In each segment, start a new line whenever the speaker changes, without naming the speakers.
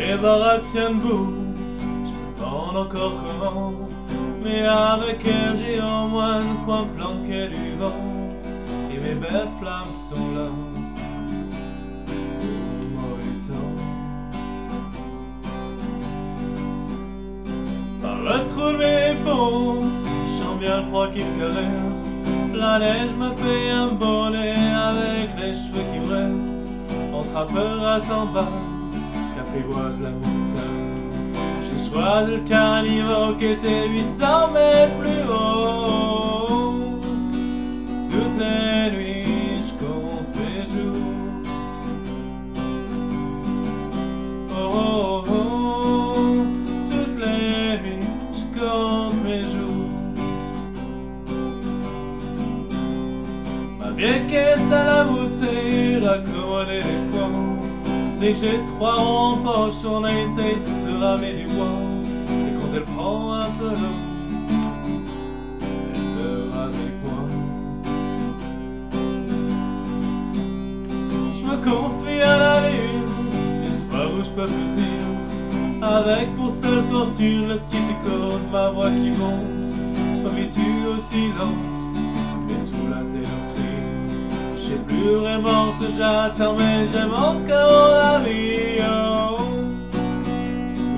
les baraques tiennent debout, je me demande encore comment, mais avec elle j'ai au moins de quoi me planquer du vent, et mes belles flammes sont là, au mauvais temps. Par le trou de mes peaux, je sens bien le froid qui me caresse, la neige me fait un bonnet avec les cheveux qui me restent, on trappera 100 balles, qu'apprivoise la montagne. J'ai choisi le caniveau qui était 800 mètres plus haut. Toutes les nuits, je compte mes jours. Oh, oh, oh. Toutes les nuits, je compte mes jours. Ma vieille caisse à la bouteille, raccommodée des fois. Dès que j'ai 3 ronds en poche, on essaie de se ramer du bois. Et quand elle prend un peu l'eau, elle pleure avec moi. Je me confie à la lune, l'espoir où je peux plus tenir, avec pour seule fortune le petit écho de ma voix qui monte. Je m'habitue au silence, mais tout l'interprète. Je sais plus vraiment ce que j'attends, mais j'aime encore la vie. Oh.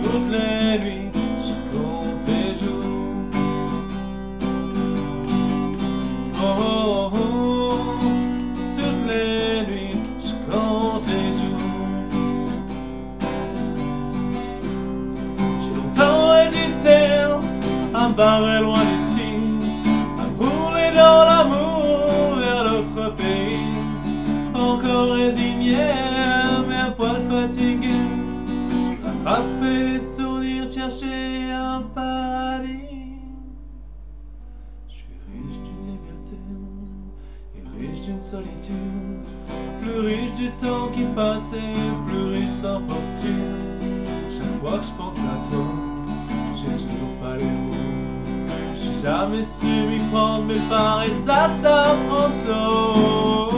Toutes les nuits, je compte les jours. Oh, oh, oh. Toutes les nuits, je compte les jours. J'ai longtemps hésité à me barrer loin d'ici, à brûler dans l'amour vers l'autre pays. Encore résigné, mais un poil fatigué, attraper les souvenirs, chercher un paradis. Je suis riche d'une liberté et riche d'une solitude, plus riche du temps qui passait, plus riche sans fortune. Chaque fois que je pense à toi, j'ai toujours pas les mots. J'ai jamais su m'y prendre mes parts et ça prend tôt.